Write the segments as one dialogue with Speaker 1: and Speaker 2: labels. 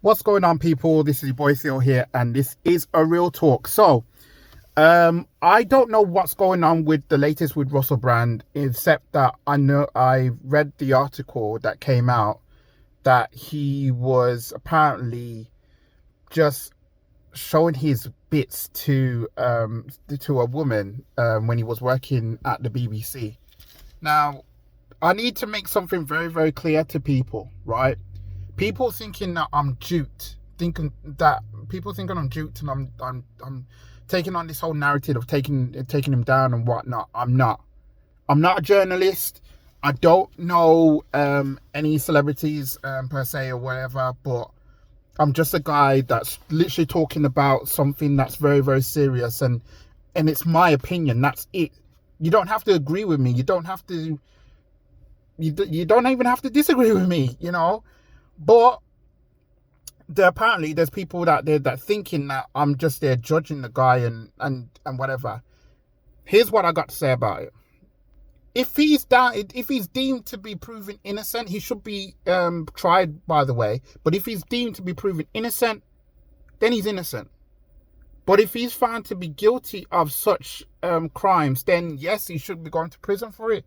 Speaker 1: What's going on, people? This is your boy Theo here, and this is a real talk. So, I don't know what's going on with the latest with Russell Brand, except that I know I read the article that came out that he was apparently just showing his bits to a woman when he was working at the BBC. Now, I need to make something very, very clear to people, right? People thinking that I'm duped, thinking I'm duped, and I'm taking on this whole narrative of taking him down and whatnot. I'm not a journalist. I don't know any celebrities per se or whatever, but I'm just a guy that's literally talking about something that's very, very serious, and it's my opinion. That's it. You don't have to agree with me. You don't have to. You don't even have to disagree with me. But apparently there's people out there that thinking that I'm just there judging the guy and whatever. Here's what I got to say about it. If he's deemed to be proven innocent, he should be tried, by the way. But if he's deemed to be proven innocent, then he's innocent. But if he's found to be guilty of such crimes, then yes, he should be going to prison for it.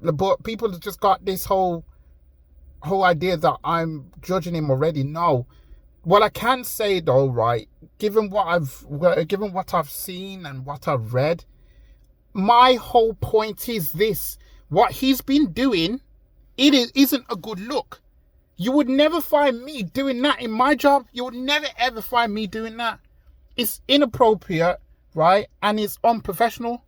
Speaker 1: But people have just got this whole idea that I'm judging him already. No. What I can say though, right, given what I've seen and what I've read, my whole point is this: what he's been doing, isn't a good look. You would never find me doing that in my job. You would never ever find me doing that. It's inappropriate, right? And it's unprofessional.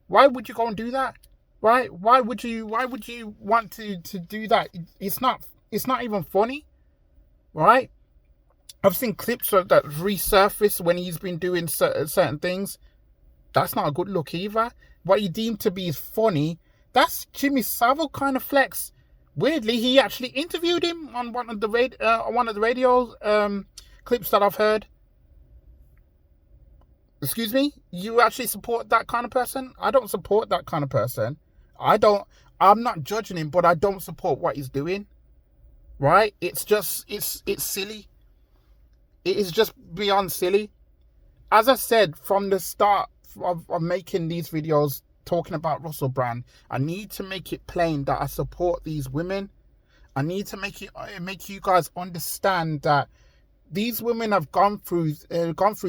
Speaker 1: Why would you go and do that? Right? Why would you want to do that? It's not even funny, right? I've seen clips that resurface when he's been doing certain things. That's not a good look either. What you deem to be funny, that's Jimmy Savile kind of flex. Weirdly, he actually interviewed him on one of the radio clips that I've heard. Excuse me? You actually support that kind of person? I don't support that kind of person. I'm not judging him, but I don't support what he's doing. Right? It's silly. It is just beyond silly. As I said from the start of making these videos talking about Russell Brand, I need to make it plain that I support these women. I need to make you guys understand that these women have gone through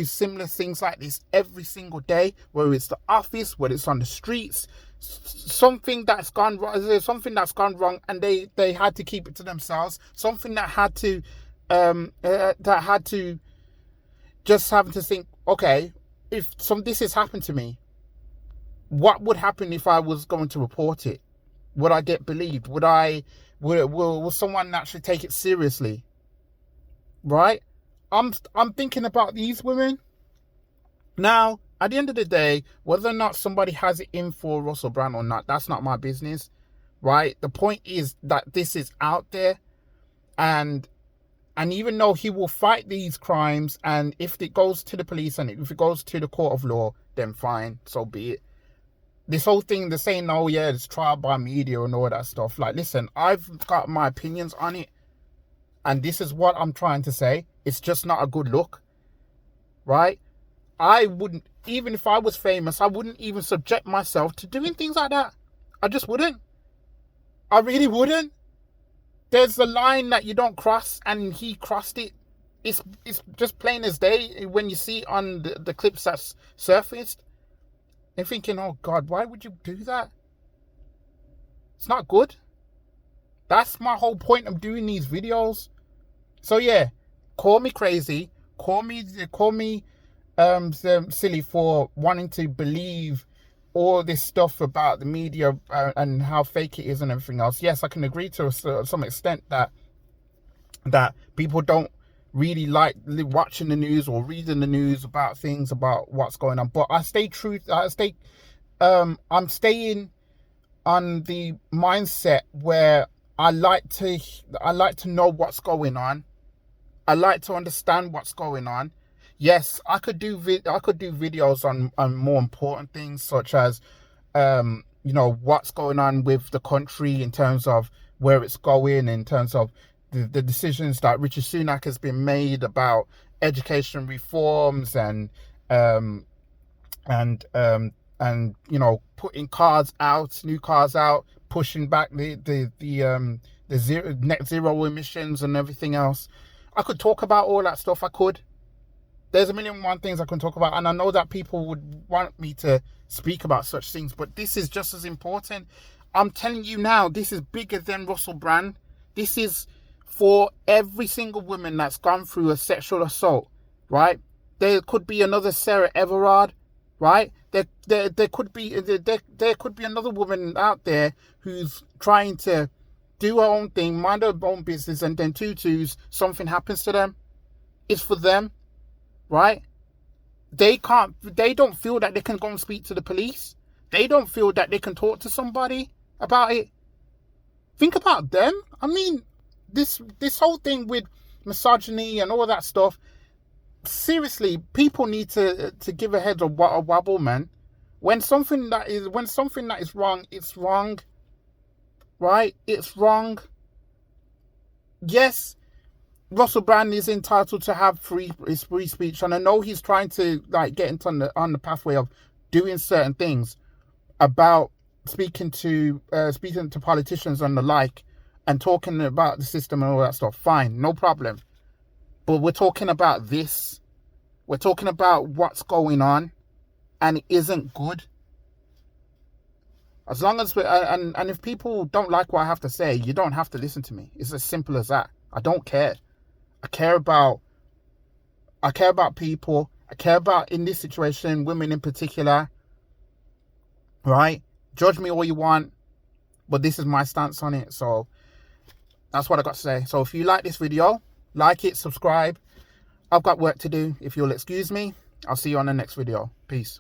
Speaker 1: similar things like this every single day, whether it's the office, whether it's on the streets. Something that's gone wrong, and they had to keep it to themselves. Something that had to just having to think, okay, if this has happened to me, what would happen if I was going to report it? Would I get believed? Will someone actually take it seriously? Right? I'm thinking about these women. Now, at the end of the day, whether or not somebody has it in for Russell Brand or not, that's not my business, right? The point is that this is out there, and even though he will fight these crimes, and if it goes to the police and if it goes to the court of law, then fine, so be it. This whole thing, they're saying, oh yeah, it's trial by media and all that stuff. Like, listen, I've got my opinions on it, and this is what I'm trying to say. It's just not a good look, right? I wouldn't, even if I was famous, I wouldn't even subject myself to doing things like that. I just wouldn't. I really wouldn't. There's a line that you don't cross, and he crossed it. It's just plain as day when you see on the clips that's surfaced. They're thinking, oh God, why would you do that? It's not good. That's my whole point of doing these videos. So yeah, call me crazy. Call me silly for wanting to believe all this stuff about the media and how fake it is and everything else. Yes, I can agree to some extent that people don't really like watching the news or reading the news about things about what's going on. But I'm staying on the mindset where I like to know what's going on. I like to understand what's going on. Yes, I could do videos on more important things, such as what's going on with the country in terms of where it's going, in terms of the decisions that Richard Sunak has been made about education reforms and you know, putting new cars out, pushing back the net zero emissions and everything else. I could talk about all that stuff. I could. There's a million and one things I can talk about, and I know that people would want me to speak about such things, but this is just as important. I'm telling you now, this is bigger than Russell Brand. This is for every single woman that's gone through a sexual assault, right? There could be another Sarah Everard, right? There could be another woman out there who's trying to do her own thing, mind her own business, and then something happens to them. It's for them, right? They don't feel that they can go and speak to the police. They don't feel that they can talk to somebody about it. Think about them. I mean, this whole thing with misogyny and all that stuff, seriously, people need to give a head a wobble, man. When something that is wrong, it's wrong. Right? It's wrong. Yes, Russell Brand is entitled to have free speech, and I know he's trying to like get into on the pathway of doing certain things about speaking to politicians and the like, and talking about the system and all that stuff. Fine, no problem. But we're talking about this. We're talking about what's going on, and it isn't good. As long as and if people don't like what I have to say, you don't have to listen to me. It's as simple as that. I don't care. I care about people. I care about, in this situation, women in particular. Right? Judge me all you want, but this is my stance on it. So that's what I got to say. So if you like this video, like it, subscribe. I've got work to do. If you'll excuse me, I'll see you on the next video. Peace.